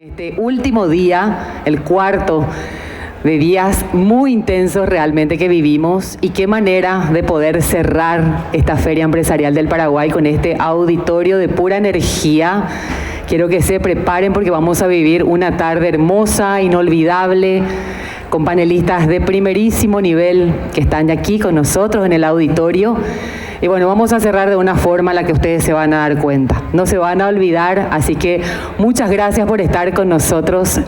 Este último día, el cuarto de días muy intensos realmente que vivimos, y qué manera de poder cerrar esta Feria Empresarial del Paraguay con este auditorio de pura energía. Quiero que se preparen porque vamos a vivir una tarde hermosa, inolvidable, con panelistas de primerísimo nivel que están aquí con nosotros en el auditorio. Y bueno, vamos a cerrar de una forma en la que ustedes se van a dar cuenta. No se van a olvidar, así que muchas gracias por estar con nosotros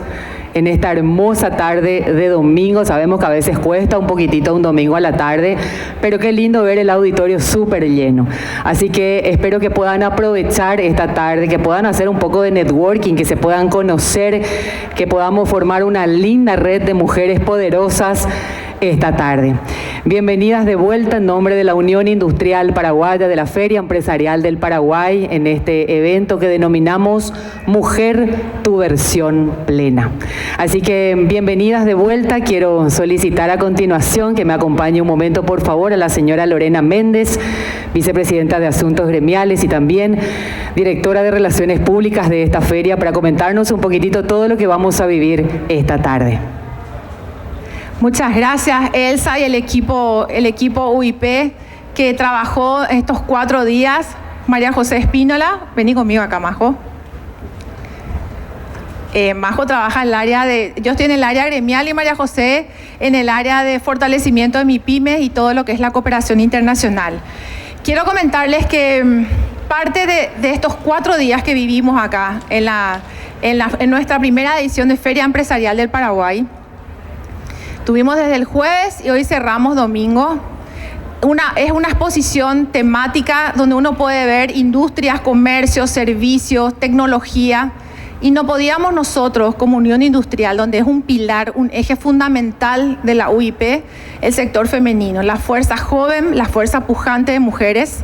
en esta hermosa tarde de domingo. Sabemos que a veces cuesta un poquitito un domingo a la tarde, pero qué lindo ver el auditorio súper lleno. Así que espero que puedan aprovechar esta tarde, que puedan hacer un poco de networking, que se puedan conocer, que podamos formar una linda red de mujeres poderosas esta tarde. Bienvenidas de vuelta en nombre de la Unión Industrial Paraguaya, de la Feria Empresarial del Paraguay, en este evento que denominamos Mujer, tu versión plena. Así que bienvenidas de vuelta. Quiero solicitar a continuación que me acompañe un momento, por favor, a la señora Lorena Méndez, vicepresidenta de Asuntos Gremiales y también directora de Relaciones Públicas de esta feria, para comentarnos un poquitito todo lo que vamos a vivir esta tarde. Muchas gracias, Elsa, y el equipo UIP que trabajó estos 4 días. María José Espínola, vení conmigo acá, Majo. Majo trabaja en el área yo estoy en el área gremial y María José en el área de fortalecimiento de MIPYMES y todo lo que es la cooperación internacional. Quiero comentarles que parte de estos 4 días que vivimos acá en nuestra primera edición de Feria Empresarial del Paraguay, tuvimos desde el jueves y hoy cerramos domingo. Es una exposición temática donde uno puede ver industrias, comercios, servicios, tecnología. Y no podíamos nosotros, como Unión Industrial, donde es un pilar, un eje fundamental de la UIP, el sector femenino, la fuerza joven, la fuerza pujante de mujeres.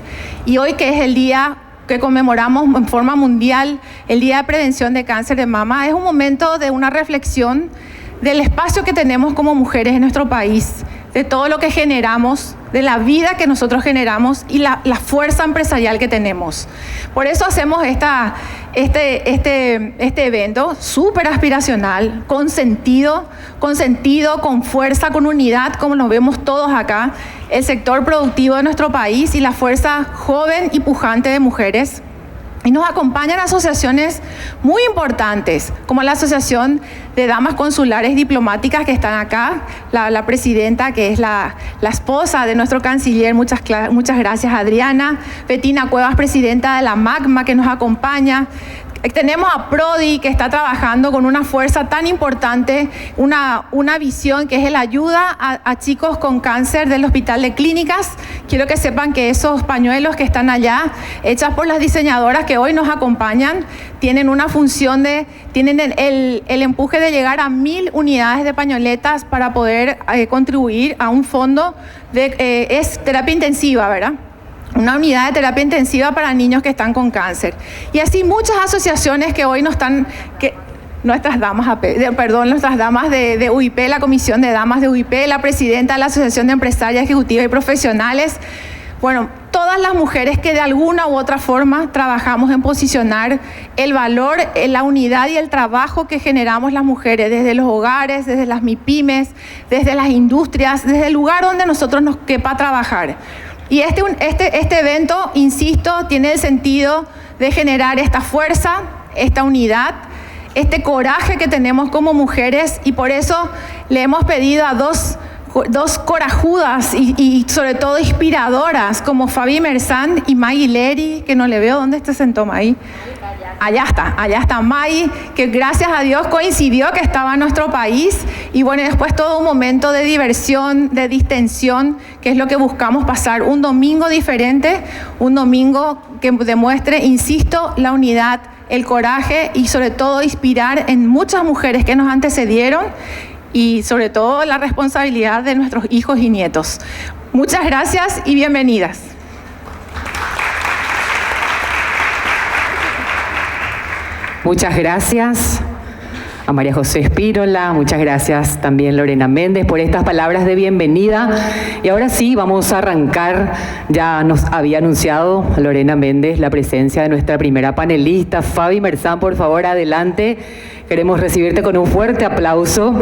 Y hoy, que es el día que conmemoramos en forma mundial, el Día de Prevención de Cáncer de Mama, es un momento de una reflexión del espacio que tenemos como mujeres en nuestro país, de todo lo que generamos, de la vida que nosotros generamos y la fuerza empresarial que tenemos. Por eso hacemos este evento súper aspiracional, con sentido, con fuerza, con unidad, como nos vemos todos acá, el sector productivo de nuestro país y la fuerza joven y pujante de mujeres. Y nos acompañan asociaciones muy importantes, como la Asociación de Damas Consulares Diplomáticas, que están acá, la presidenta, que es la esposa de nuestro canciller, muchas gracias, Adriana. Bettina Cuevas, presidenta de la MACMA, que nos acompaña. Tenemos a Prodi, que está trabajando con una fuerza tan importante, una visión que es el ayuda a chicos con cáncer del Hospital de Clínicas. Quiero que sepan que esos pañuelos que están allá, hechas por las diseñadoras que hoy nos acompañan, tienen una función tienen el empuje de llegar a 1000 unidades de pañoletas para poder contribuir a un fondo es terapia intensiva, ¿verdad? Una unidad de terapia intensiva para niños que están con cáncer. Y así muchas asociaciones que hoy nuestras damas de UIP, la Comisión de Damas de UIP, la presidenta de la Asociación de Empresarias Ejecutivas y Profesionales. Bueno, todas las mujeres que de alguna u otra forma trabajamos en posicionar el valor, la unidad y el trabajo que generamos las mujeres desde los hogares, desde las MIPYMES, desde las industrias, desde el lugar donde nosotros nos quepa trabajar. Y este evento, insisto, tiene el sentido de generar esta fuerza, esta unidad, este coraje que tenemos como mujeres, y por eso le hemos pedido a dos corajudas y sobre todo inspiradoras como Fabi Mersán y Maggie Leri, que no le veo. ¿Dónde se sentó Maggie? Allá está Maggie, que gracias a Dios coincidió que estaba en nuestro país. Y bueno, después todo un momento de diversión, de distensión, que es lo que buscamos pasar. Un domingo diferente, un domingo que demuestre, insisto, la unidad, el coraje y sobre todo inspirar en muchas mujeres que nos antecedieron y sobre todo la responsabilidad de nuestros hijos y nietos. Muchas gracias y bienvenidas. Muchas gracias a María José Espírola, muchas gracias también Lorena Méndez por estas palabras de bienvenida. Y ahora sí, vamos a arrancar. Ya nos había anunciado Lorena Méndez la presencia de nuestra primera panelista, Fabi Merzán, por favor, adelante. Queremos recibirte con un fuerte aplauso.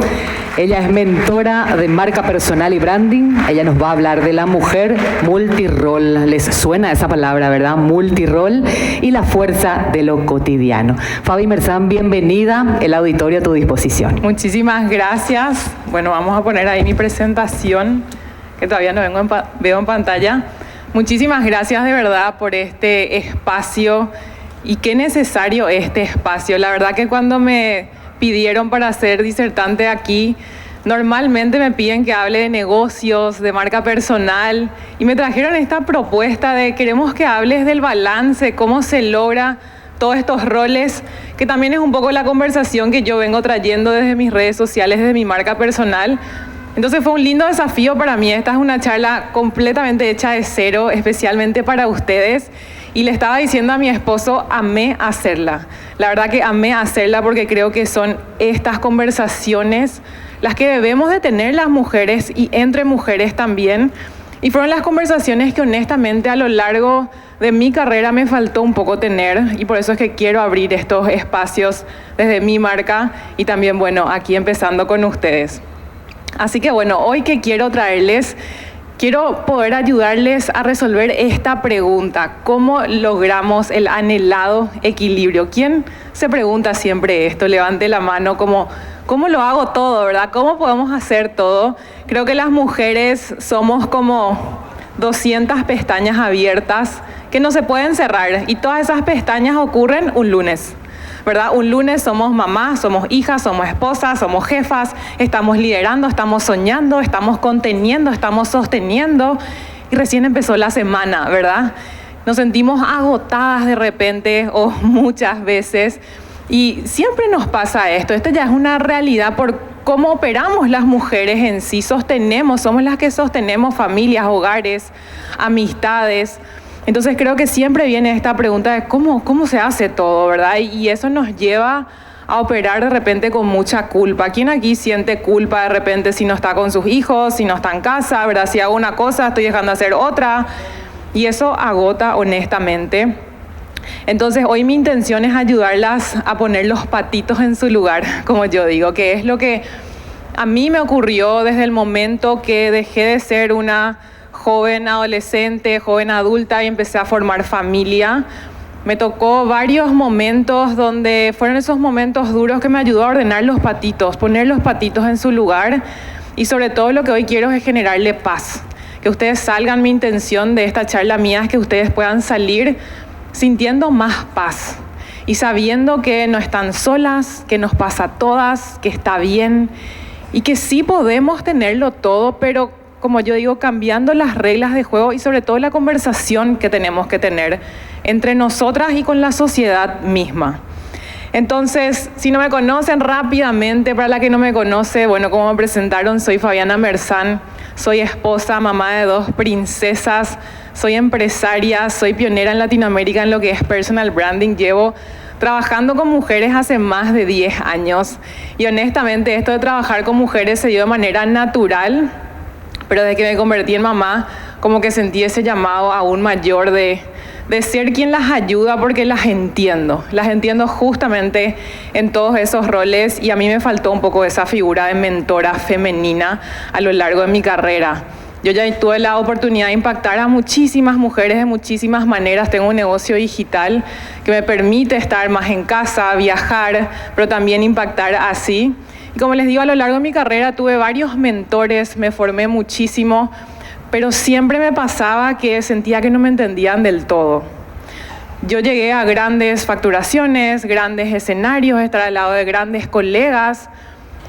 Ella es mentora de marca personal y branding. Ella nos va a hablar de la mujer multirol. ¿Les suena esa palabra, verdad? Multirol y la fuerza de lo cotidiano. Fabi Merzán, bienvenida. El auditorio a tu disposición. Muchísimas gracias. Bueno, vamos a poner ahí mi presentación, que todavía no veo en pantalla. Muchísimas gracias de verdad por este espacio. Y qué necesario este espacio. La verdad que cuando me pidieron para ser disertante aquí, normalmente me piden que hable de negocios, de marca personal, y me trajeron esta propuesta de queremos que hables del balance, cómo se logra todos estos roles, que también es un poco la conversación que yo vengo trayendo desde mis redes sociales, desde mi marca personal. Entonces fue un lindo desafío para mí. Esta es una charla completamente hecha de cero, especialmente para ustedes. Y le estaba diciendo a mi esposo, amé hacerla. La verdad que amé hacerla porque creo que son estas conversaciones las que debemos de tener las mujeres y entre mujeres también. Y fueron las conversaciones que honestamente a lo largo de mi carrera me faltó un poco tener. Y por eso es que quiero abrir estos espacios desde mi marca y también, bueno, aquí empezando con ustedes. Así que bueno, hoy que quiero traerles... Quiero poder ayudarles a resolver esta pregunta. ¿Cómo logramos el anhelado equilibrio? ¿Quién se pregunta siempre esto? Levante la mano como, ¿cómo lo hago todo, verdad? ¿Cómo podemos hacer todo? Creo que las mujeres somos como 200 pestañas abiertas que no se pueden cerrar. Y todas esas pestañas ocurren un lunes, ¿verdad? Un lunes somos mamás, somos hijas, somos esposas, somos jefas, estamos liderando, estamos soñando, estamos conteniendo, estamos sosteniendo y recién empezó la semana, ¿verdad? Nos sentimos agotadas de repente o muchas veces y siempre nos pasa esto. Esto ya es una realidad por cómo operamos las mujeres en sí, somos las que sostenemos familias, hogares, amistades. Entonces creo que siempre viene esta pregunta de cómo se hace todo, ¿verdad? Y eso nos lleva a operar de repente con mucha culpa. ¿Quién aquí siente culpa de repente si no está con sus hijos, si no está en casa, ¿verdad? Si hago una cosa, estoy dejando de hacer otra. Y eso agota honestamente. Entonces hoy mi intención es ayudarlas a poner los patitos en su lugar, como yo digo, que es lo que a mí me ocurrió desde el momento que dejé de ser una joven adolescente, joven adulta y empecé a formar familia. Me tocó varios momentos donde fueron esos momentos duros que me ayudó a ordenar los patitos, poner los patitos en su lugar y sobre todo lo que hoy quiero es generarle paz. Que ustedes salgan, mi intención de esta charla mía es que ustedes puedan salir sintiendo más paz y sabiendo que no están solas, que nos pasa a todas, que está bien y que sí podemos tenerlo todo, pero como yo digo, cambiando las reglas de juego y sobre todo la conversación que tenemos que tener entre nosotras y con la sociedad misma. Entonces, si no me conocen rápidamente, para la que no me conoce, bueno, como me presentaron, soy Fabiana Merzán, soy esposa, mamá de 2 princesas, soy empresaria, soy pionera en Latinoamérica en lo que es personal branding, llevo trabajando con mujeres hace más de 10 años y honestamente esto de trabajar con mujeres se dio de manera natural. Pero desde que me convertí en mamá, como que sentí ese llamado aún mayor de ser quien las ayuda porque las entiendo justamente en todos esos roles y a mí me faltó un poco esa figura de mentora femenina a lo largo de mi carrera. Yo ya tuve la oportunidad de impactar a muchísimas mujeres de muchísimas maneras. Tengo un negocio digital que me permite estar más en casa, viajar, pero también impactar así. Y como les digo, a lo largo de mi carrera tuve varios mentores, me formé muchísimo, pero siempre me pasaba que sentía que no me entendían del todo. Yo llegué a grandes facturaciones, grandes escenarios, estar al lado de grandes colegas,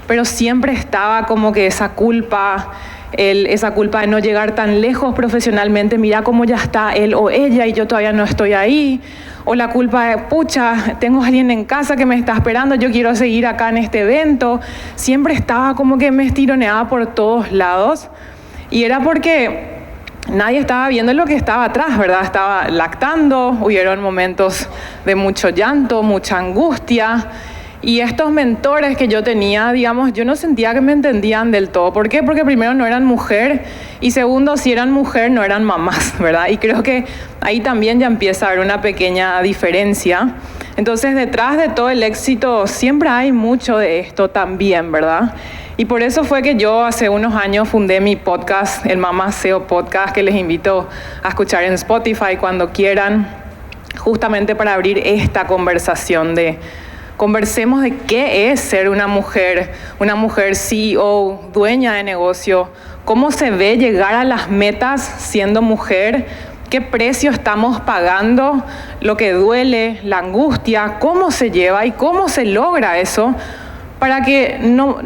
pero siempre estaba como que esa culpa de no llegar tan lejos profesionalmente, mira cómo ya está él o ella y yo todavía no estoy ahí. O la culpa de, pucha, tengo a alguien en casa que me está esperando, yo quiero seguir acá en este evento. Siempre estaba como que me estironeaba por todos lados. Y era porque nadie estaba viendo lo que estaba atrás, ¿verdad? Estaba lactando, hubieron momentos de mucho llanto, mucha angustia. Y estos mentores que yo tenía, digamos, yo no sentía que me entendían del todo. ¿Por qué? Porque primero no eran mujer y segundo, si eran mujer no eran mamás, ¿verdad? Y creo que ahí también ya empieza a haber una pequeña diferencia. Entonces, detrás de todo el éxito siempre hay mucho de esto también, ¿verdad? Y por eso fue que yo hace unos años fundé mi podcast, el Mamá SEO Podcast, que les invito a escuchar en Spotify cuando quieran, justamente para abrir esta conversación de conversemos de qué es ser una mujer CEO, dueña de negocio, cómo se ve llegar a las metas siendo mujer, qué precio estamos pagando, lo que duele, la angustia, cómo se lleva y cómo se logra eso para que no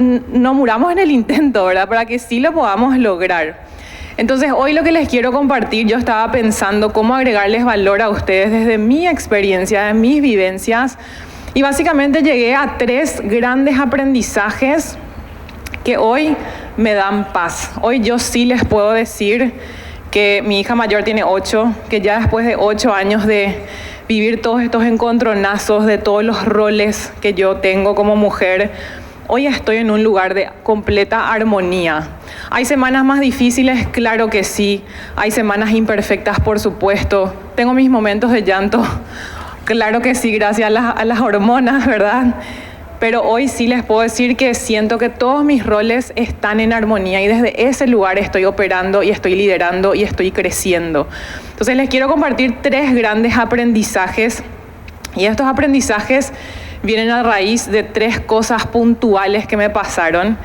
muramos en el intento, ¿verdad? Para que sí lo podamos lograr. Entonces, hoy lo que les quiero compartir, yo estaba pensando cómo agregarles valor a ustedes desde mi experiencia, de mis vivencias, y básicamente llegué a 3 grandes aprendizajes que hoy me dan paz. Hoy yo sí les puedo decir que mi hija mayor tiene 8, que ya después de 8 años de vivir todos estos encontronazos de todos los roles que yo tengo como mujer, hoy estoy en un lugar de completa armonía. ¿Hay semanas más difíciles? Claro que sí. Hay semanas imperfectas, por supuesto. Tengo mis momentos de llanto. Claro que sí, gracias a las hormonas, ¿verdad? Pero hoy sí les puedo decir que siento que todos mis roles están en armonía y desde ese lugar estoy operando y estoy liderando y estoy creciendo. Entonces les quiero compartir 3 grandes aprendizajes y estos aprendizajes vienen a raíz de 3 cosas puntuales que me pasaron.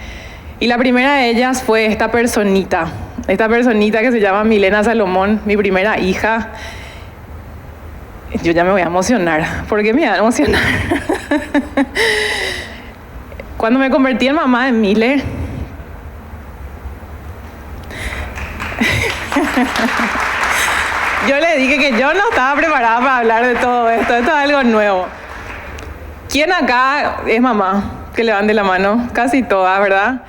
Y la primera de ellas fue esta personita que se llama Milena Salomón, mi primera hija. Yo ya me voy a emocionar. ¿Por qué me voy a emocionar? Cuando me convertí en mamá de Mile, yo le dije que yo no estaba preparada para hablar de todo esto. Esto es algo nuevo. ¿Quién acá es mamá? Que levante la mano. Casi todas, ¿verdad?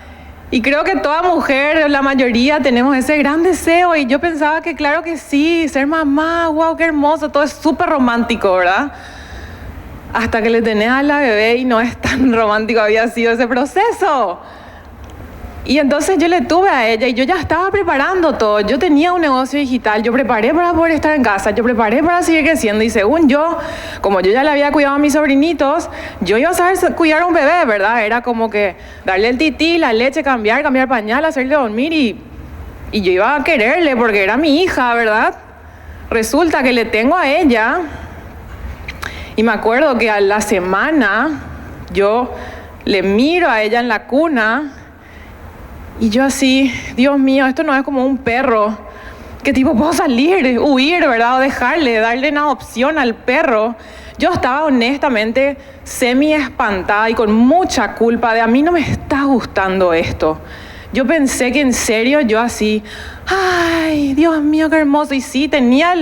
Y creo que toda mujer, la mayoría, tenemos ese gran deseo. Y yo pensaba que claro que sí, ser mamá, wow, qué hermoso. Todo es súper romántico, ¿verdad? Hasta que le tenés a la bebé y no es tan romántico había sido ese proceso. Y entonces yo le tuve a ella y yo ya estaba preparando todo. Yo tenía un negocio digital, yo preparé para poder estar en casa, yo preparé para seguir creciendo y según yo, como yo ya le había cuidado a mis sobrinitos, yo iba a saber cuidar a un bebé, ¿verdad? Era como que darle el tití, la leche, cambiar pañal, hacerle dormir y yo iba a quererle porque era mi hija, ¿verdad? Resulta que le tengo a ella y me acuerdo que a la semana yo le miro a ella en la cuna. Y yo así, Dios mío, esto no es como un perro. ¿Qué tipo puedo salir, huir, verdad? O dejarle, darle una opción al perro. Yo estaba honestamente semi espantada y con mucha culpa de a mí no me está gustando esto. Yo pensé que en serio yo así, ay, Dios mío, qué hermoso. Y sí, tenía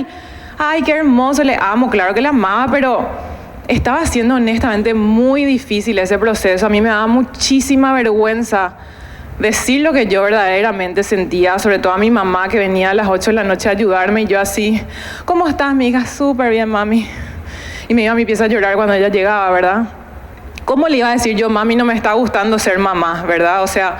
ay, qué hermoso, le amo, claro que la amaba, pero estaba siendo honestamente muy difícil ese proceso. A mí me daba muchísima vergüenza decir lo que yo verdaderamente sentía, sobre todo a mi mamá que venía a las 8 de la noche a ayudarme y yo así, ¿cómo estás, mi hija? Súper bien, mami. Y me iba a mi pieza a llorar cuando ella llegaba, ¿verdad? ¿Cómo le iba a decir yo, mami, no me está gustando ser mamá, ¿verdad? O sea,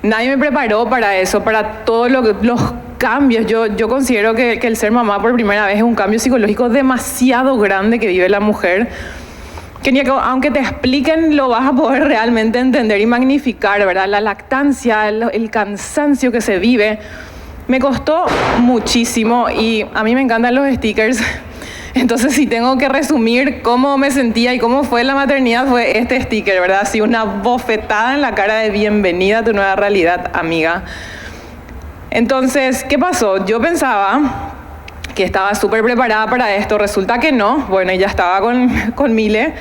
nadie me preparó para eso, para todos los cambios. Yo considero que el ser mamá por primera vez es un cambio psicológico demasiado grande que vive la mujer. Que aunque te expliquen, lo vas a poder realmente entender y magnificar, ¿verdad? La lactancia, el cansancio que se vive. Me costó muchísimo y a mí me encantan los stickers. Entonces, si tengo que resumir cómo me sentía y cómo fue la maternidad, fue este sticker, ¿verdad? Así una bofetada en la cara de bienvenida a tu nueva realidad, amiga. Entonces, ¿qué pasó? Yo pensaba que estaba súper preparada para esto, resulta que no. Bueno, ya estaba con Mile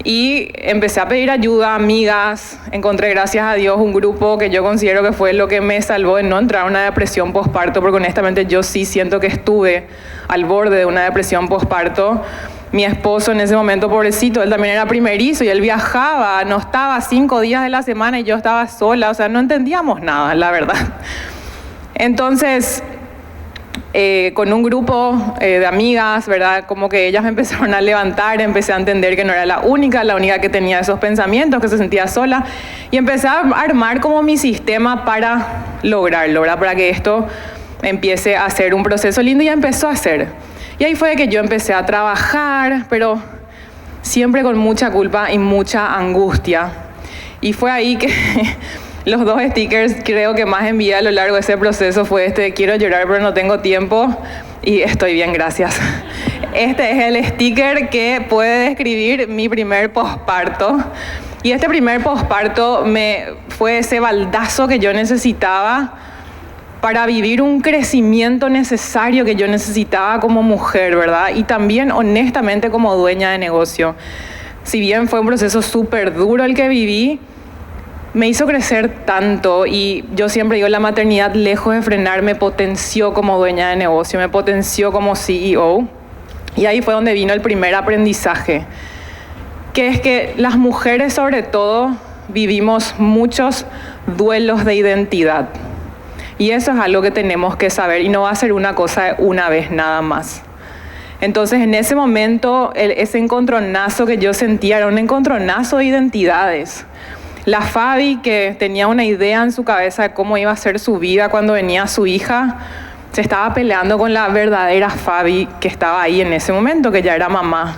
y empecé a pedir ayuda a amigas. Encontré, gracias a Dios, un grupo que yo considero que fue lo que me salvó de no entrar a una depresión posparto, porque honestamente yo sí siento que estuve al borde de una depresión posparto. Mi esposo en ese momento, pobrecito, él también era primerizo y él viajaba, no estaba 5 días de la semana y yo estaba sola, o sea, no entendíamos nada, la verdad. Entonces, con un grupo de amigas, ¿verdad? Como que ellas me empezaron a levantar, empecé a entender que no era la única que tenía esos pensamientos, que se sentía sola, y empecé a armar como mi sistema para lograrlo, ¿verdad? Para que esto empiece a ser un proceso lindo, y ya empezó a ser. Y ahí fue que yo empecé a trabajar, pero siempre con mucha culpa y mucha angustia. Y fue ahí que los 2 stickers creo que más envié a lo largo de ese proceso fue quiero llorar pero no tengo tiempo, y estoy bien, gracias. Este es el sticker que puede describir mi primer posparto. Y este primer posparto fue ese baldazo que yo necesitaba para vivir un crecimiento necesario que yo necesitaba como mujer, ¿verdad? Y también, honestamente, como dueña de negocio. Si bien fue un proceso súper duro el que viví, me hizo crecer tanto, y yo siempre digo, la maternidad, lejos de frenar, me potenció como dueña de negocio, me potenció como CEO. Y ahí fue donde vino el primer aprendizaje, que es que las mujeres, sobre todo, vivimos muchos duelos de identidad. Y eso es algo que tenemos que saber, y no va a ser una cosa de una vez nada más. Entonces, en ese momento, ese encontronazo que yo sentía era un encontronazo de identidades. La Fabi, que tenía una idea en su cabeza de cómo iba a ser su vida cuando venía su hija, se estaba peleando con la verdadera Fabi que estaba ahí en ese momento, que ya era mamá.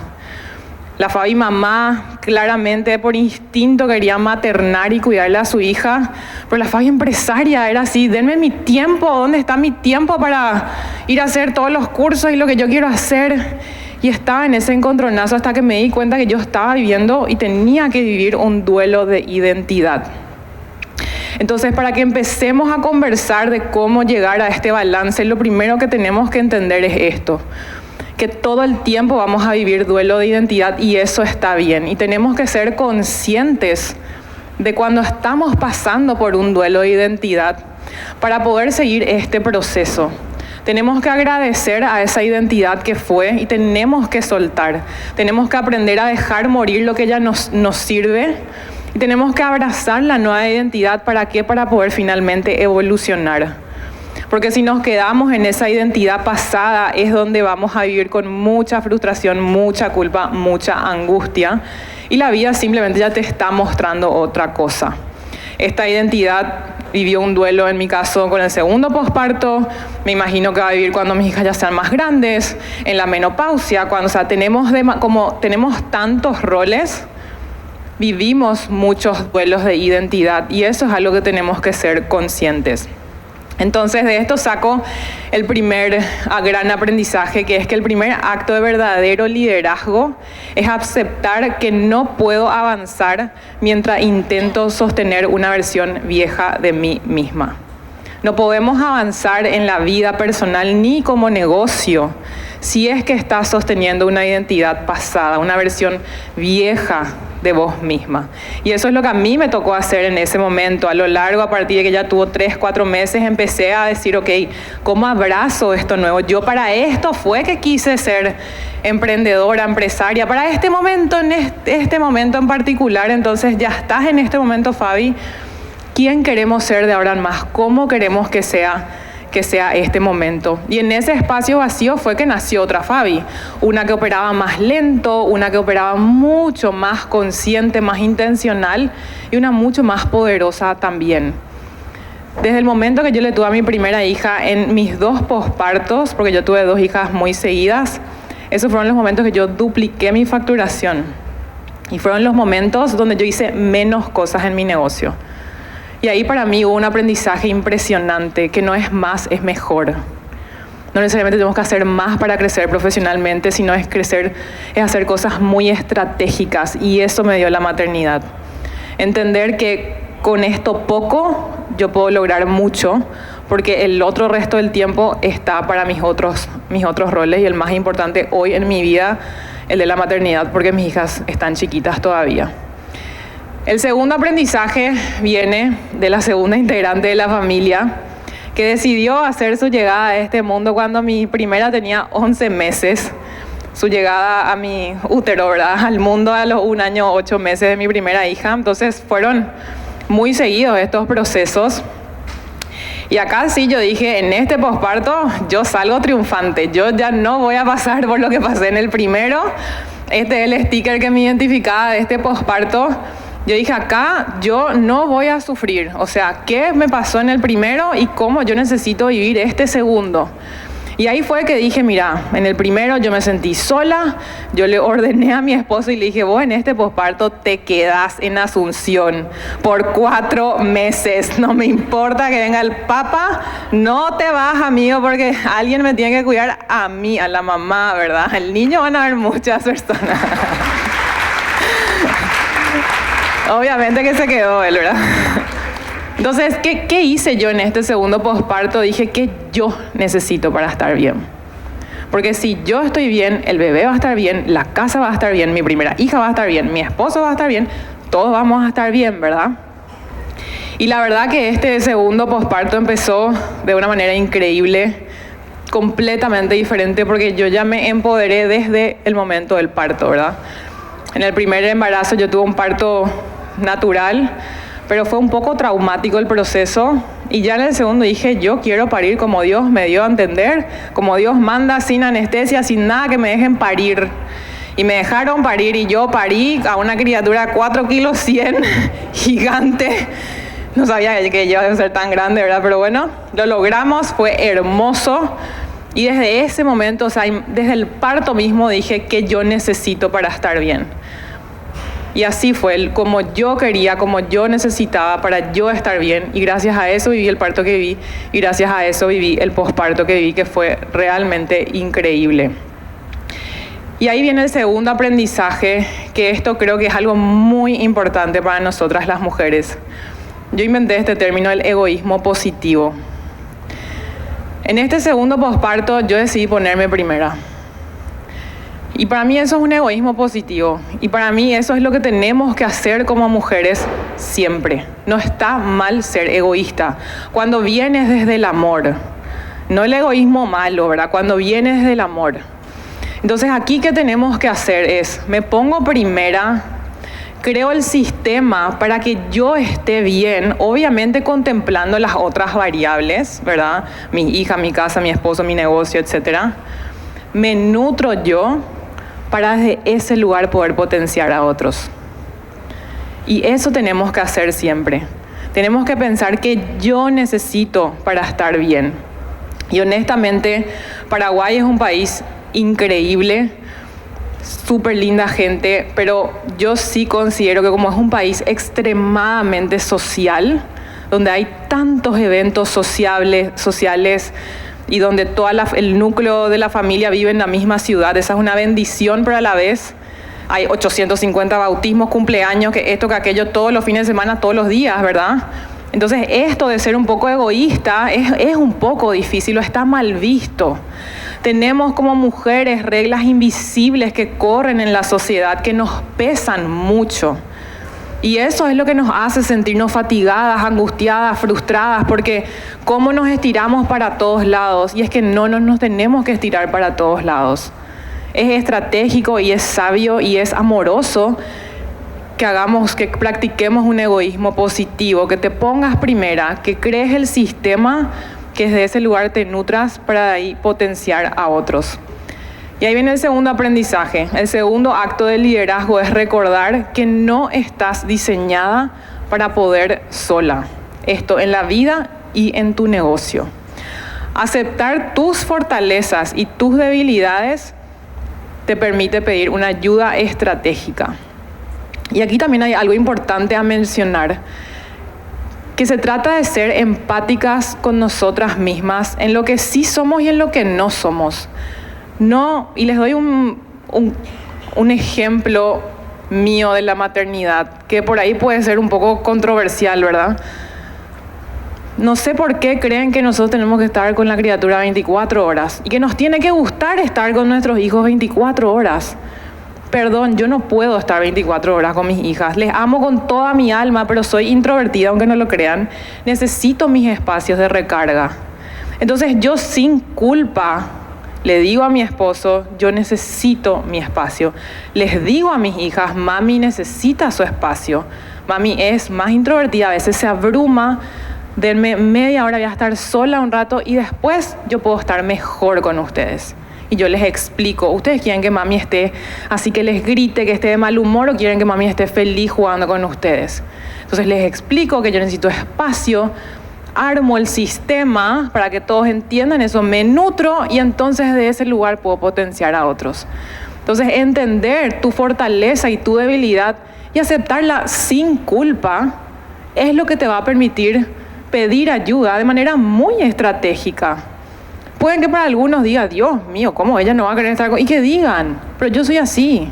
La Fabi mamá, claramente por instinto quería maternar y cuidarle a su hija, pero la Fabi empresaria era así: denme mi tiempo, ¿dónde está mi tiempo para ir a hacer todos los cursos y lo que yo quiero hacer? Y estaba en ese encontronazo hasta que me di cuenta que yo estaba viviendo y tenía que vivir un duelo de identidad. Entonces, para que empecemos a conversar de cómo llegar a este balance, lo primero que tenemos que entender es esto: que todo el tiempo vamos a vivir duelo de identidad, y eso está bien. Y tenemos que ser conscientes de cuando estamos pasando por un duelo de identidad para poder seguir este proceso. Tenemos que agradecer a esa identidad que fue y tenemos que soltar. Tenemos que aprender a dejar morir lo que ya nos sirve, y tenemos que abrazar la nueva identidad. ¿Para qué? Para poder finalmente evolucionar. Porque si nos quedamos en esa identidad pasada, es donde vamos a vivir con mucha frustración, mucha culpa, mucha angustia, y la vida simplemente ya te está mostrando otra cosa. Esta identidad vivió un duelo, en mi caso, con el segundo posparto. Me imagino que va a vivir cuando mis hijas ya sean más grandes, en la menopausia, cuando, como tenemos tantos roles, vivimos muchos duelos de identidad, y eso es algo que tenemos que ser conscientes. Entonces, de esto saco el primer gran aprendizaje, que es que el primer acto de verdadero liderazgo es aceptar que no puedo avanzar mientras intento sostener una versión vieja de mí misma. No podemos avanzar en la vida personal ni como negocio si es que estás sosteniendo una identidad pasada, una versión vieja de vos misma. Y eso es lo que a mí me tocó hacer en ese momento. A lo largo, a partir de que ya tuvo 3-4 meses, empecé a decir, ok, ¿cómo abrazo esto nuevo? Yo para esto fue que quise ser emprendedora, empresaria, para este momento, en este momento en particular. Entonces ya estás en este momento, Fabi. ¿Quién queremos ser de ahora en más? ¿Cómo queremos que sea este momento? Y en ese espacio vacío fue que nació otra Fabi, una que operaba más lento, una que operaba mucho más consciente, más intencional, y una mucho más poderosa también. Desde el momento que yo le tuve a mi primera hija, en mis 2 pospartos, porque yo tuve 2 hijas muy seguidas, esos fueron los momentos que yo dupliqué mi facturación, y fueron los momentos donde yo hice menos cosas en mi negocio. Y ahí para mí hubo un aprendizaje impresionante, que no es más, es mejor. No necesariamente tenemos que hacer más para crecer profesionalmente, sino es hacer cosas muy estratégicas, y eso me dio la maternidad. Entender que con esto poco yo puedo lograr mucho, porque el otro resto del tiempo está para mis otros roles, y el más importante hoy en mi vida, el de la maternidad, porque mis hijas están chiquitas todavía. El segundo aprendizaje viene de la segunda integrante de la familia, que decidió hacer su llegada a este mundo cuando mi primera tenía 11 meses. Su llegada a mi útero, ¿verdad?, al mundo a los 1 año 8 meses de mi primera hija. Entonces fueron muy seguidos estos procesos. Y acá sí yo dije, en este posparto yo salgo triunfante, yo ya no voy a pasar por lo que pasé en el primero. Este es el sticker que me identificaba de este posparto. Yo dije, acá yo no voy a sufrir. O sea, ¿qué me pasó en el primero y cómo yo necesito vivir este segundo? Y ahí fue que dije, mira, en el primero yo me sentí sola, yo le ordené a mi esposo y le dije, vos en este posparto te quedás en Asunción por 4 meses, no me importa que venga el papa, no te vas, amigo, porque alguien me tiene que cuidar a mí, a la mamá, ¿verdad? El niño van a haber muchas personas. Obviamente que se quedó él, ¿verdad? Entonces, ¿qué hice yo en este segundo posparto? Dije, ¿qué yo necesito para estar bien? Porque si yo estoy bien, el bebé va a estar bien, la casa va a estar bien, mi primera hija va a estar bien, mi esposo va a estar bien, todos vamos a estar bien, ¿verdad? Y la verdad que este segundo posparto empezó de una manera increíble, completamente diferente, porque yo ya me empoderé desde el momento del parto, ¿verdad? En el primer embarazo yo tuve un parto natural, pero fue un poco traumático el proceso, y ya en el segundo dije, yo quiero parir como Dios me dio a entender, como Dios manda, sin anestesia, sin nada, que me dejen parir. Y me dejaron parir, y yo parí a una criatura 4 kilos 100, gigante. No sabía que iba a ser tan grande, ¿verdad? Pero bueno, lo logramos, fue hermoso. Y desde ese momento, o sea, desde el parto mismo dije que yo necesito para estar bien. Y así fue, como yo quería, como yo necesitaba para yo estar bien. Y gracias a eso viví el parto que viví. Y gracias a eso viví el posparto que viví, que fue realmente increíble. Y ahí viene el segundo aprendizaje, que esto creo que es algo muy importante para nosotras las mujeres. Yo inventé este término, el egoísmo positivo. En este segundo posparto yo decidí ponerme primera. Y para mí eso es un egoísmo positivo. Y para mí eso es lo que tenemos que hacer como mujeres siempre. No está mal ser egoísta. Cuando vienes desde el amor. No el egoísmo malo, ¿verdad? Cuando vienes desde el amor. Entonces aquí ¿qué tenemos que hacer? Es, me pongo primera, creo el sistema para que yo esté bien, obviamente contemplando las otras variables, ¿verdad? Mi hija, mi casa, mi esposo, mi negocio, etc. Me nutro yo para desde ese lugar poder potenciar a otros. Y eso tenemos que hacer siempre. Tenemos que pensar que yo necesito para estar bien. Y honestamente, Paraguay es un país increíble, súper linda gente, pero yo sí considero que como es un país extremadamente social, donde hay tantos eventos sociales y donde todo el núcleo de la familia vive en la misma ciudad, esa es una bendición, pero a la vez hay 850 bautismos, cumpleaños, que esto, que aquello, todos los fines de semana, todos los días, ¿verdad? Entonces esto de ser un poco egoísta es un poco difícil o está mal visto. Tenemos como mujeres reglas invisibles que corren en la sociedad que nos pesan mucho. Y eso es lo que nos hace sentirnos fatigadas, angustiadas, frustradas, porque cómo nos estiramos para todos lados. Y es que no nos tenemos que estirar para todos lados. Es estratégico y es sabio y es amoroso que practiquemos un egoísmo positivo, que te pongas primera, que crees el sistema, que desde ese lugar te nutras para ahí potenciar a otros. Y ahí viene el segundo aprendizaje. El segundo acto de liderazgo es recordar que no estás diseñada para poder sola. Esto en la vida y en tu negocio. Aceptar tus fortalezas y tus debilidades te permite pedir una ayuda estratégica. Y aquí también hay algo importante a mencionar, que se trata de ser empáticas con nosotras mismas en lo que sí somos y en lo que no somos. No, y les doy un ejemplo mío de la maternidad, que por ahí puede ser un poco controversial, ¿verdad? No sé por qué creen que nosotros tenemos que estar con la criatura 24 horas y que nos tiene que gustar estar con nuestros hijos 24 horas. Perdón, yo no puedo estar 24 horas con mis hijas. Les amo con toda mi alma, pero soy introvertida, aunque no lo crean. Necesito mis espacios de recarga. Entonces yo sin culpa le digo a mi esposo, yo necesito mi espacio. Les digo a mis hijas, mami necesita su espacio. Mami es más introvertida, a veces se abruma denme media hora, voy a estar sola un rato y después yo puedo estar mejor con ustedes. Y yo les explico, ¿ustedes quieren que mami esté así que les grite, que esté de mal humor, o quieren que mami esté feliz jugando con ustedes? Entonces les explico que yo necesito espacio, armo el sistema para que todos entiendan eso, me nutro y entonces de ese lugar puedo potenciar a otros. Entonces entender tu fortaleza y tu debilidad y aceptarla sin culpa es lo que te va a permitir pedir ayuda de manera muy estratégica. Pueden que para algunos digan, Dios mío, ¿cómo ella no va a querer estar con...? Y que digan, pero yo soy así.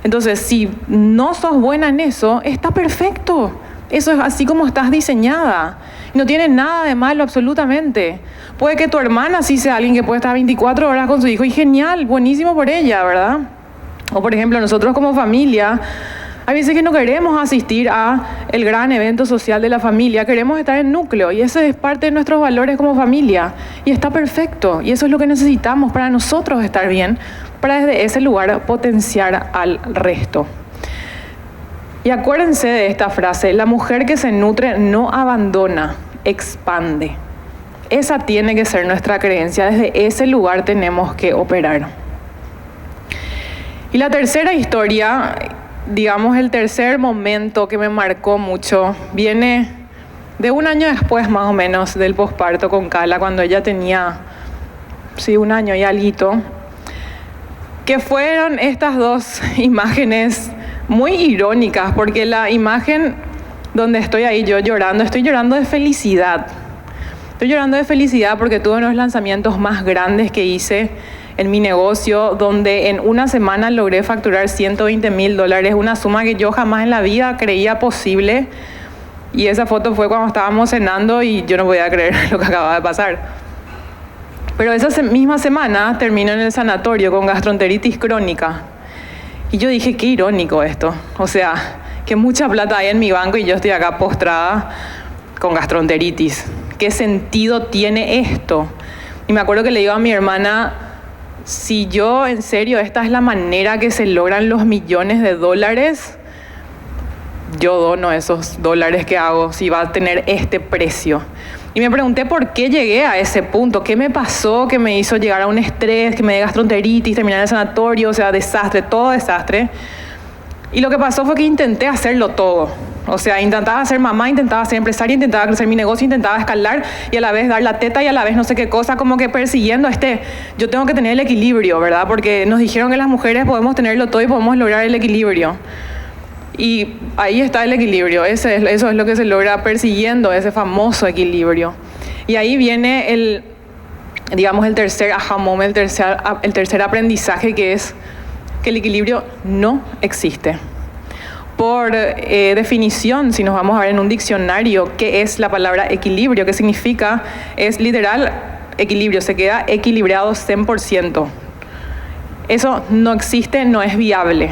Entonces, si no sos buena en eso, está perfecto. Eso es así como estás diseñada. No tiene nada de malo absolutamente. Puede que tu hermana sí sea alguien que puede estar 24 horas con su hijo y genial, buenísimo por ella, ¿verdad? O por ejemplo, nosotros como familia, hay veces que no queremos asistir a el gran evento social de la familia, queremos estar en núcleo y ese es parte de nuestros valores como familia y está perfecto y eso es lo que necesitamos para nosotros estar bien, para desde ese lugar potenciar al resto. Y acuérdense de esta frase, la mujer que se nutre no abandona, expande. Esa tiene que ser nuestra creencia, desde ese lugar tenemos que operar. Y la tercera historia, digamos el tercer momento que me marcó mucho, viene de un año después más o menos del posparto con Cala, cuando ella tenía, un año y alguito, que fueron estas dos imágenes muy irónicas, porque la imagen donde estoy ahí yo llorando, estoy llorando de felicidad. Estoy llorando de felicidad porque tuve unos lanzamientos más grandes que hice en mi negocio, donde en una semana logré facturar $120,000, una suma que yo jamás en la vida creía posible. Y esa foto fue cuando estábamos cenando y yo no podía creer lo que acababa de pasar. Pero esa misma semana termino en el sanatorio con gastroenteritis crónica. Y yo dije, qué irónico esto. O sea, que mucha plata hay en mi banco y yo estoy acá postrada con gastroenteritis. ¿Qué sentido tiene esto? Y me acuerdo que le digo a mi hermana, si yo, en serio, esta es la manera que se logran los millones de dólares, yo dono esos dólares que hago, si va a tener este precio. Y me pregunté por qué llegué a ese punto, qué me pasó que me hizo llegar a un estrés, que me dio gastroenteritis, terminar en el sanatorio, o sea, desastre, todo desastre. Y lo que pasó fue que intenté hacerlo todo. O sea, intentaba ser mamá, intentaba ser empresaria, intentaba crecer mi negocio, intentaba escalar y a la vez dar la teta y a la vez no sé qué cosa, como que persiguiendo yo tengo que tener el equilibrio, ¿verdad? Porque nos dijeron que las mujeres podemos tenerlo todo y podemos lograr el equilibrio. Y ahí está el equilibrio, eso es lo que se logra persiguiendo, ese famoso equilibrio. Y ahí viene el tercer aha moment, el tercer aprendizaje, que es que el equilibrio no existe. Por definición, si nos vamos a ver en un diccionario, ¿qué es la palabra equilibrio? ¿Qué significa? Es literal equilibrio, se queda equilibrado 100%. Eso no existe, no es viable.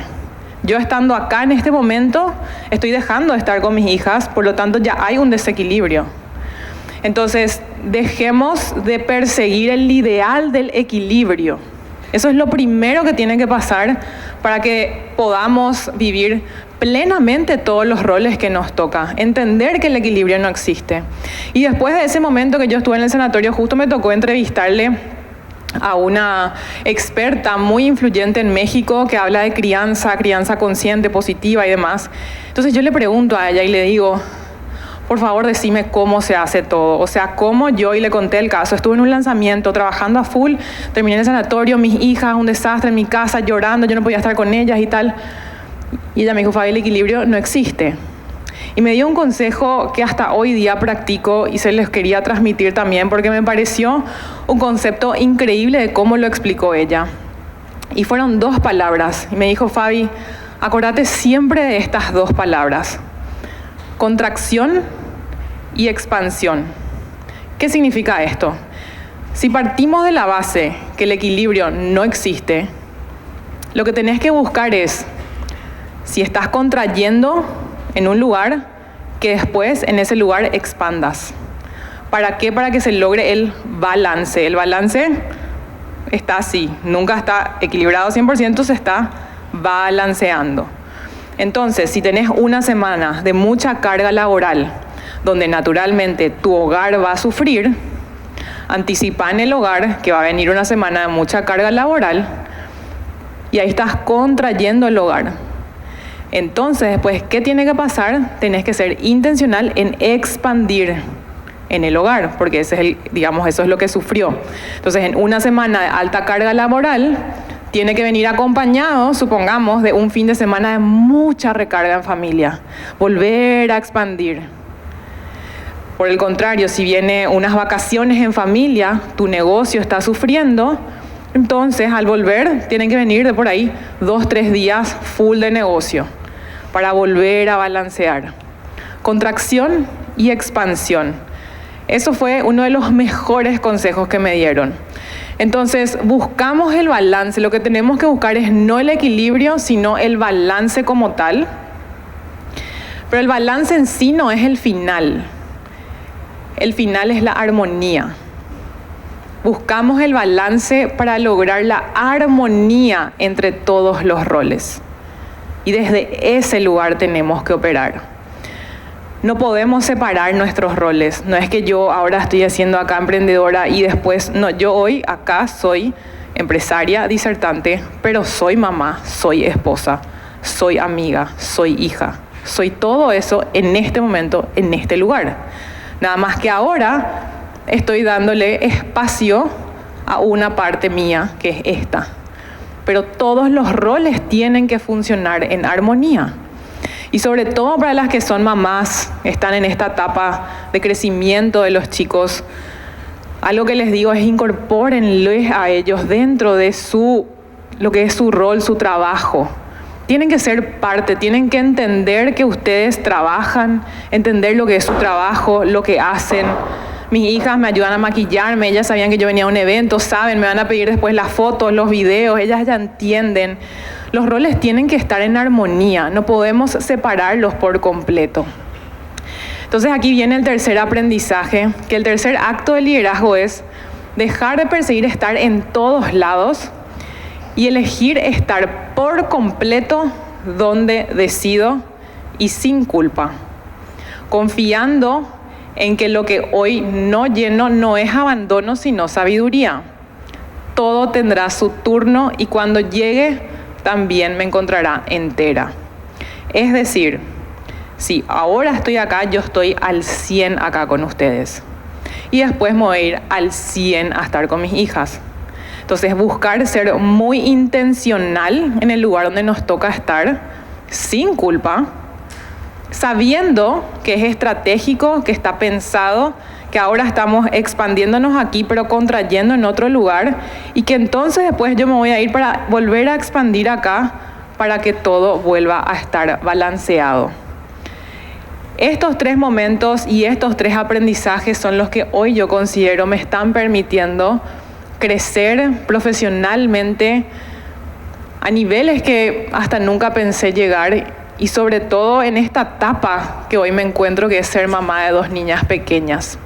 Yo estando acá en este momento, estoy dejando de estar con mis hijas, por lo tanto ya hay un desequilibrio. Entonces, dejemos de perseguir el ideal del equilibrio. Eso es lo primero que tiene que pasar para que podamos vivir plenamente todos los roles que nos toca. Entender que el equilibrio no existe. Y después de ese momento que yo estuve en el sanatorio, justo me tocó entrevistarle a una experta muy influyente en México que habla de crianza consciente, positiva y demás. Entonces yo le pregunto a ella y le digo, por favor decime cómo se hace todo, o sea, cómo yo, y le conté el caso, estuve en un lanzamiento trabajando a full, terminé en el sanatorio, mis hijas, un desastre en mi casa, llorando, yo no podía estar con ellas y tal. Y ella me dijo, Fabi, el equilibrio no existe. Y me dio un consejo que hasta hoy día practico y se les quería transmitir también porque me pareció un concepto increíble de cómo lo explicó ella. Y fueron 2 palabras. Y me dijo, Fabi, acordate siempre de estas 2 palabras. Contracción y expansión. ¿Qué significa esto? Si partimos de la base que el equilibrio no existe, lo que tenés que buscar es, si estás contrayendo en un lugar, que después en ese lugar expandas. ¿Para qué? Para que se logre el balance. El balance está así, nunca está equilibrado 100%, se está balanceando. Entonces, si tenés una semana de mucha carga laboral, donde naturalmente tu hogar va a sufrir, anticipa en el hogar que va a venir una semana de mucha carga laboral y ahí estás contrayendo el hogar. Entonces, después, ¿qué tiene que pasar? Tenés que ser intencional en expandir en el hogar, porque ese es eso es lo que sufrió. Entonces, en una semana de alta carga laboral, tiene que venir acompañado, supongamos, de un fin de semana de mucha recarga en familia. Volver a expandir. Por el contrario, si viene unas vacaciones en familia, tu negocio está sufriendo, entonces al volver tienen que venir de por ahí 2-3 días full de negocio para volver a balancear. Contracción y expansión. Eso fue uno de los mejores consejos que me dieron. Entonces, buscamos el balance. Lo que tenemos que buscar es no el equilibrio, sino el balance como tal. Pero el balance en sí no es el final. El final es la armonía. Buscamos el balance para lograr la armonía entre todos los roles. Y desde ese lugar tenemos que operar. No podemos separar nuestros roles. No es que yo ahora estoy haciendo acá emprendedora y después, no, yo hoy acá soy empresaria, disertante, pero soy mamá, soy esposa, soy amiga, soy hija. Soy todo eso en este momento, en este lugar. Nada más que ahora estoy dándole espacio a una parte mía, que es esta. Pero todos los roles tienen que funcionar en armonía. Y sobre todo para las que son mamás, están en esta etapa de crecimiento de los chicos, algo que les digo es incorpórenles a ellos dentro de lo que es su rol, su trabajo. Tienen que ser parte, tienen que entender que ustedes trabajan, entender lo que es su trabajo, lo que hacen. Mis hijas me ayudan a maquillarme, ellas sabían que yo venía a un evento, saben, me van a pedir después las fotos, los videos, ellas ya entienden. Los roles tienen que estar en armonía, no podemos separarlos por completo. Entonces aquí viene el tercer aprendizaje, que el tercer acto de liderazgo es dejar de perseguir estar en todos lados y elegir estar por completo donde decido y sin culpa, confiando en que lo que hoy no lleno no es abandono, sino sabiduría. Todo tendrá su turno y cuando llegue también me encontrará entera. Es decir, si ahora estoy acá, yo estoy al 100 acá con ustedes. Y después me voy a ir al 100 a estar con mis hijas. Entonces, buscar ser muy intencional en el lugar donde nos toca estar, sin culpa, sabiendo que es estratégico, que está pensado, que ahora estamos expandiéndonos aquí, pero contrayendo en otro lugar, y que entonces después yo me voy a ir para volver a expandir acá, para que todo vuelva a estar balanceado. Estos 3 momentos y estos 3 aprendizajes son los que hoy yo considero me están permitiendo crecer profesionalmente a niveles que hasta nunca pensé llegar, y sobre todo en esta etapa que hoy me encuentro, que es ser mamá de 2 niñas pequeñas.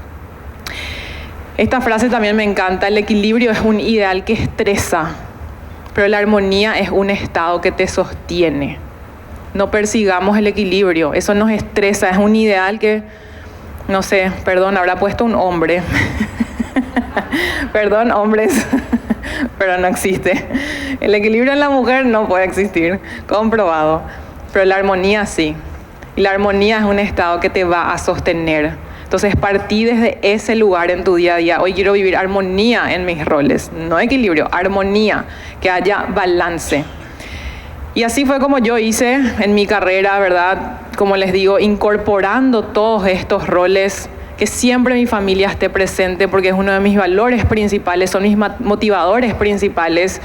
Esta frase también me encanta: el equilibrio es un ideal que estresa, pero la armonía es un estado que te sostiene. No persigamos el equilibrio, eso nos estresa, es un ideal que, no sé, perdón, habrá puesto un hombre. Perdón, hombres, pero no existe. El equilibrio en la mujer no puede existir, comprobado. Pero la armonía sí. Y la armonía es un estado que te va a sostener. Entonces, partí desde ese lugar en tu día a día. Hoy quiero vivir armonía en mis roles, no equilibrio, armonía, que haya balance. Y así fue como yo hice en mi carrera, ¿verdad? Como les digo, incorporando todos estos roles, que siempre mi familia esté presente, porque es uno de mis valores principales, son mis motivadores principales.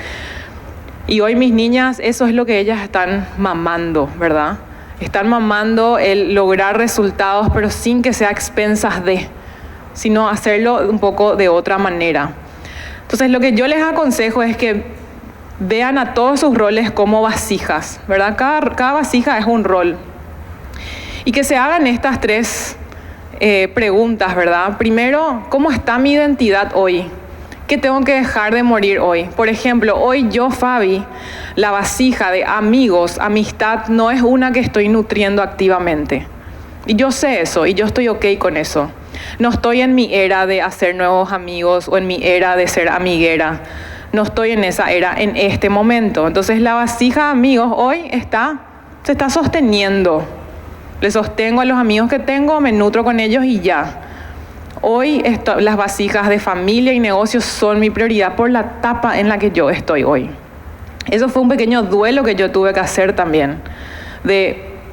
Y hoy mis niñas, eso es lo que ellas están mamando, ¿verdad? Están mamando el lograr resultados, pero sin que sea a expensas de, sino hacerlo un poco de otra manera. Entonces, lo que yo les aconsejo es que vean a todos sus roles como vasijas, ¿verdad? Cada vasija es un rol. Y que se hagan estas 3 preguntas, ¿verdad? Primero, ¿cómo está mi identidad hoy? ¿Qué tengo que dejar de morir hoy? Por ejemplo, hoy yo, Fabi, la vasija de amigos, amistad, no es una que estoy nutriendo activamente. Y yo sé eso y yo estoy ok con eso. No estoy en mi era de hacer nuevos amigos o en mi era de ser amiguera. No estoy en esa era en este momento. Entonces la vasija de amigos hoy se está sosteniendo. Le sostengo a los amigos que tengo, me nutro con ellos y ya. Hoy las vasijas de familia y negocios son mi prioridad por la etapa en la que yo estoy hoy. Eso fue un pequeño duelo que yo tuve que hacer también.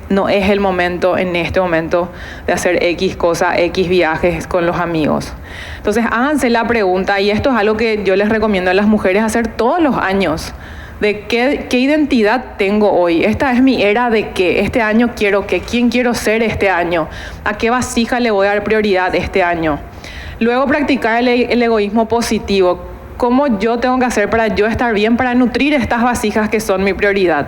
No es el momento, en este momento, de hacer X cosas, X viajes con los amigos. Entonces, háganse la pregunta, y esto es algo que yo les recomiendo a las mujeres hacer todos los años, de qué identidad tengo hoy. Esta es mi era de qué. Este año quiero qué. ¿Quién quiero ser este año? ¿A qué vasija le voy a dar prioridad este año? Luego, practicar el egoísmo positivo. ¿Cómo yo tengo que hacer para yo estar bien, para nutrir estas vasijas que son mi prioridad?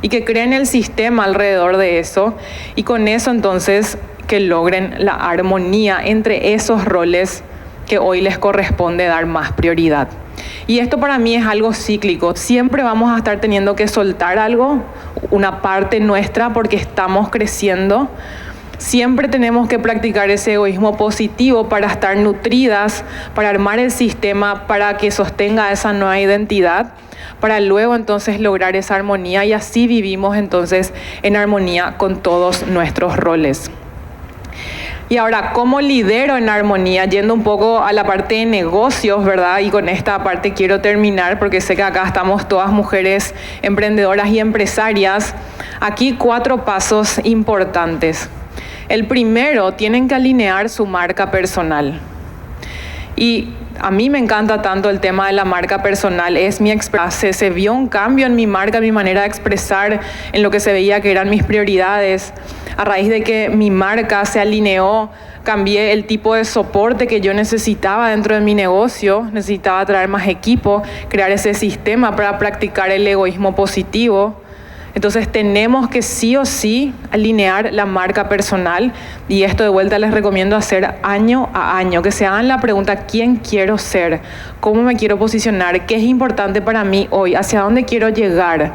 Y que creen el sistema alrededor de eso, y con eso entonces que logren la armonía entre esos roles que hoy les corresponde dar más prioridad. Y esto para mí es algo cíclico. Siempre vamos a estar teniendo que soltar algo, una parte nuestra, porque estamos creciendo. Siempre tenemos que practicar ese egoísmo positivo para estar nutridas, para armar el sistema, para que sostenga esa nueva identidad, para luego entonces lograr esa armonía, y así vivimos entonces en armonía con todos nuestros roles. Y ahora, ¿cómo lidero en armonía? Yendo un poco a la parte de negocios, ¿verdad? Y con esta parte quiero terminar porque sé que acá estamos todas mujeres emprendedoras y empresarias. Aquí 4 pasos importantes. El primero, tienen que alinear su marca personal. Y a mí me encanta tanto el tema de la marca personal, es mi expresión. Se vio un cambio en mi marca, en mi manera de expresar, en lo que se veía que eran mis prioridades. A raíz de que mi marca se alineó, cambié el tipo de soporte que yo necesitaba dentro de mi negocio. Necesitaba traer más equipo, crear ese sistema para practicar el egoísmo positivo. Entonces tenemos que sí o sí alinear la marca personal, y esto de vuelta les recomiendo hacer año a año, que se hagan la pregunta: ¿quién quiero ser? ¿Cómo me quiero posicionar? ¿Qué es importante para mí hoy? ¿Hacia dónde quiero llegar?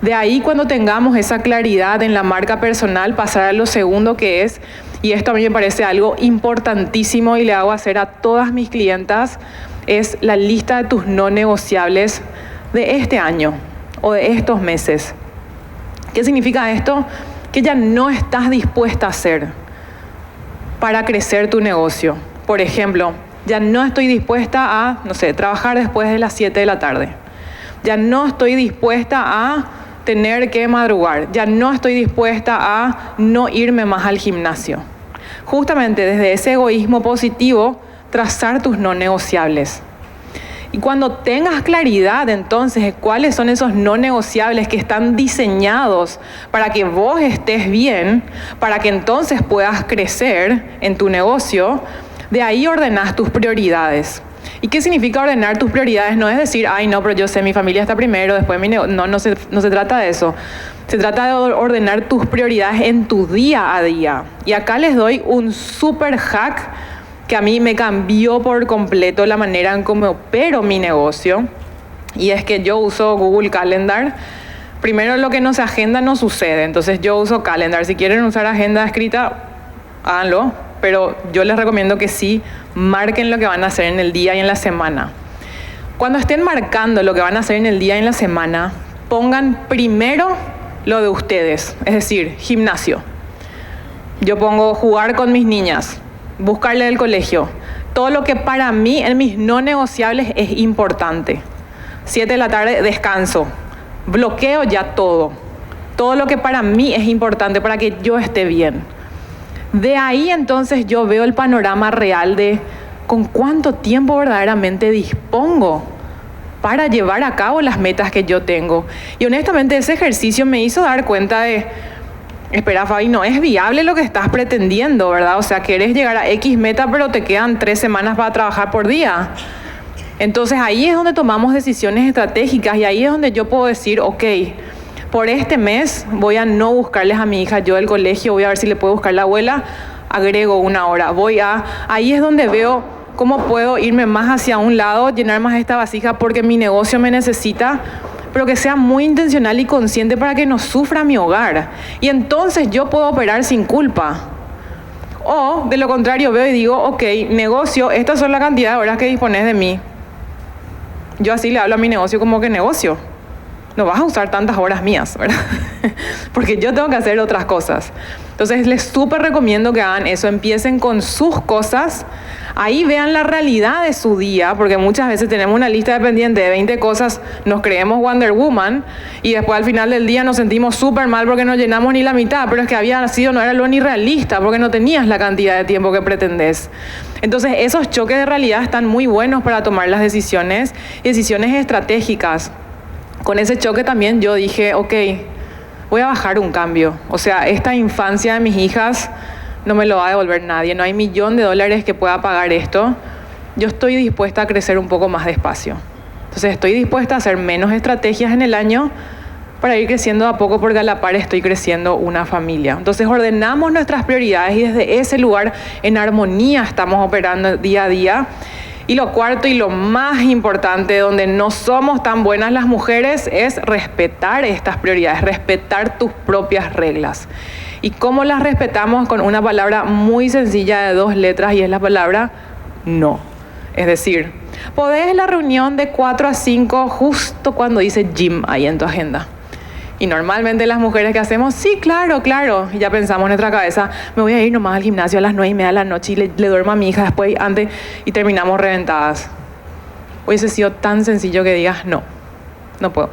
De ahí, cuando tengamos esa claridad en la marca personal, pasar a lo segundo, que es, y esto a mí me parece algo importantísimo y le hago hacer a todas mis clientas, es la lista de tus no negociables de este año o de estos meses. ¿Qué significa esto? Que ya no estás dispuesta a hacer para crecer tu negocio. Por ejemplo, ya no estoy dispuesta a, trabajar después de las 7 de la tarde. Ya no estoy dispuesta a tener que madrugar. Ya no estoy dispuesta a no irme más al gimnasio. Justamente desde ese egoísmo positivo, trazar tus no negociables. Y cuando tengas claridad entonces de cuáles son esos no negociables que están diseñados para que vos estés bien, para que entonces puedas crecer en tu negocio, de ahí ordenás tus prioridades. ¿Y qué significa ordenar tus prioridades? No es decir, ay no, pero yo sé, mi familia está primero, después mi negocio. No se trata de eso. Se trata de ordenar tus prioridades en tu día a día. Y acá les doy un super hack que a mí me cambió por completo la manera en cómo opero mi negocio. Y es que yo uso Google Calendar. Primero, lo que no se agenda no sucede. Entonces yo uso Calendar. Si quieren usar agenda escrita, háganlo. Pero yo les recomiendo que sí marquen lo que van a hacer en el día y en la semana. Cuando estén marcando lo que van a hacer en el día y en la semana, pongan primero lo de ustedes. Es decir, gimnasio. Yo pongo jugar con mis niñas, buscarle del colegio. Todo lo que para mí en mis no negociables es importante. 7 de la tarde, descanso. Bloqueo ya todo. Todo lo que para mí es importante para que yo esté bien. De ahí entonces yo veo el panorama real de con cuánto tiempo verdaderamente dispongo para llevar a cabo las metas que yo tengo. Y honestamente ese ejercicio me hizo dar cuenta de, espera Fabi, no es viable lo que estás pretendiendo, ¿verdad? O sea, querés llegar a X meta, pero te quedan 3 semanas para trabajar por día. Entonces ahí es donde tomamos decisiones estratégicas, y ahí es donde yo puedo decir, ok, por este mes voy a no buscarles a mi hija yo del colegio, voy a ver si le puedo buscar la abuela, agrego 1 hora. Ahí es donde veo cómo puedo irme más hacia un lado, llenar más esta vasija porque mi negocio me necesita, pero que sea muy intencional y consciente para que no sufra mi hogar. Y entonces yo puedo operar sin culpa. O de lo contrario veo y digo, ok, negocio, estas son la cantidad de horas que dispones de mí. Yo así le hablo a mi negocio como que negocio. No vas a usar tantas horas mías, ¿verdad? Porque yo tengo que hacer otras cosas. Entonces les súper recomiendo que hagan eso, empiecen con sus cosas, ahí vean la realidad de su día, porque muchas veces tenemos una lista de pendientes de 20 cosas, nos creemos Wonder Woman y después al final del día nos sentimos súper mal porque no llenamos ni la mitad, pero es que no era lo ni realista, porque no tenías la cantidad de tiempo que pretendés. Entonces esos choques de realidad están muy buenos para tomar las decisiones estratégicas. Con ese choque también yo dije, ok, voy a bajar un cambio. O sea, esta infancia de mis hijas no me lo va a devolver nadie. No hay $1.000.000 que pueda pagar esto. Yo estoy dispuesta a crecer un poco más despacio. Entonces estoy dispuesta a hacer menos estrategias en el año para ir creciendo a poco, porque a la par estoy creciendo una familia. Entonces ordenamos nuestras prioridades y desde ese lugar en armonía estamos operando día a día. Y lo cuarto y lo más importante, donde no somos tan buenas las mujeres, es respetar estas prioridades, respetar tus propias reglas. ¿Y cómo las respetamos? Con una palabra muy sencilla de 2 letras y es la palabra no. Es decir, podés la reunión de 4 a 5 justo cuando dice gym ahí en tu agenda. Y normalmente las mujeres que hacemos, sí, claro, y ya pensamos en nuestra cabeza, me voy a ir nomás al gimnasio a las 9:30 de la noche y le duermo a mi hija después, antes, y terminamos reventadas. Hubiese sido tan sencillo que digas, no puedo.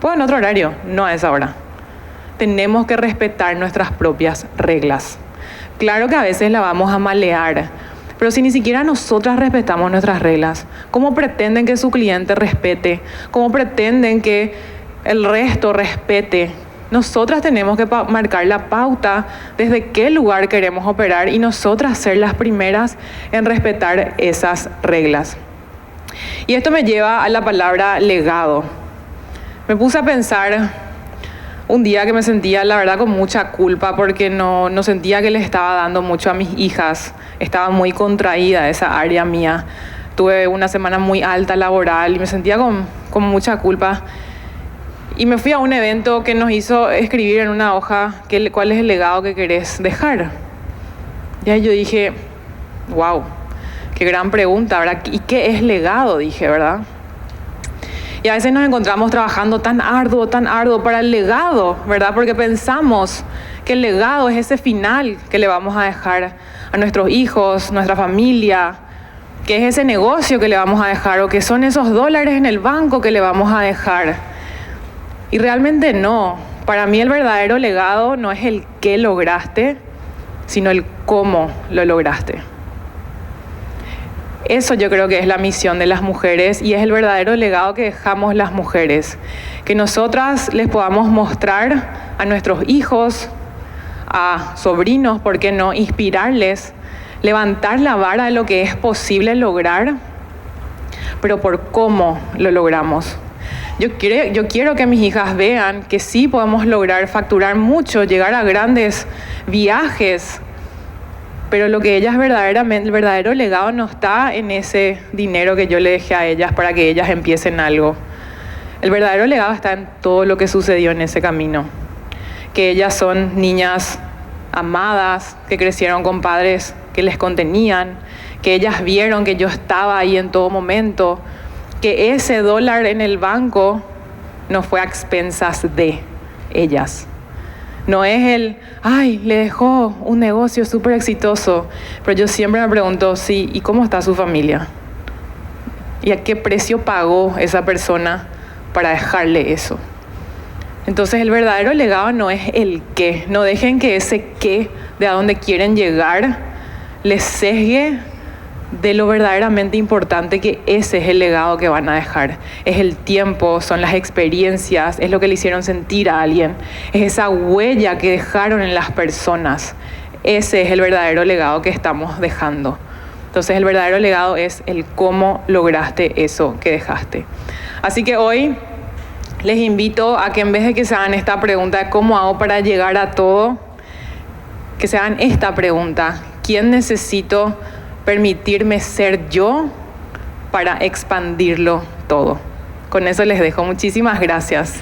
Puedo en otro horario, no a esa hora. Tenemos que respetar nuestras propias reglas. Claro que a veces la vamos a malear, pero si ni siquiera nosotras respetamos nuestras reglas, ¿cómo pretenden que su cliente respete? ¿Cómo pretenden que el resto respete? Nosotras tenemos que marcar la pauta desde qué lugar queremos operar y nosotras ser las primeras en respetar esas reglas. Y esto me lleva a la palabra legado. Me puse a pensar un día que me sentía, la verdad, con mucha culpa porque no sentía que les estaba dando mucho a mis hijas. Estaba muy contraída esa área mía. Tuve una semana muy alta laboral y me sentía con mucha culpa. Y me fui a un evento que nos hizo escribir en una hoja cuál es el legado que querés dejar. Y ahí yo dije, wow, qué gran pregunta, ¿verdad? ¿Y qué es legado? Dije, ¿verdad? Y a veces nos encontramos trabajando tan arduo para el legado, ¿verdad? Porque pensamos que el legado es ese final que le vamos a dejar a nuestros hijos, nuestra familia, que es ese negocio que le vamos a dejar o que son esos $, en el banco que le vamos a dejar. Y realmente no. Para mí el verdadero legado no es el qué lograste, sino el cómo lo lograste. Eso yo creo que es la misión de las mujeres y es el verdadero legado que dejamos las mujeres. Que nosotras les podamos mostrar a nuestros hijos, a sobrinos, ¿por qué no? Inspirarles, levantar la vara de lo que es posible lograr, pero por cómo lo logramos. Yo quiero que mis hijas vean que sí podemos lograr facturar mucho, llegar a grandes viajes, pero lo que ellas verdaderamente, el verdadero legado no está en ese dinero que yo le dejé a ellas para que ellas empiecen algo. El verdadero legado está en todo lo que sucedió en ese camino. Que ellas son niñas amadas, que crecieron con padres que les contenían, que ellas vieron que yo estaba ahí en todo momento, que ese $, en el banco no fue a expensas de ellas. No es le dejó un negocio súper exitoso, pero yo siempre me pregunto, sí, ¿y cómo está su familia? ¿Y a qué precio pagó esa persona para dejarle eso? Entonces el verdadero legado no es el qué. No dejen que ese qué de a dónde quieren llegar les sesgue de lo verdaderamente importante, que ese es el legado que van a dejar. Es el tiempo, son las experiencias, es lo que le hicieron sentir a alguien, es esa huella que dejaron en las personas. Ese es el verdadero legado que estamos dejando. Entonces el verdadero legado es el cómo lograste eso que dejaste. Así que hoy les invito a que en vez de que se hagan esta pregunta de cómo hago para llegar a todo, que se hagan esta pregunta: ¿quién necesito permitirme ser yo para expandirlo todo? Con eso les dejo. Muchísimas gracias.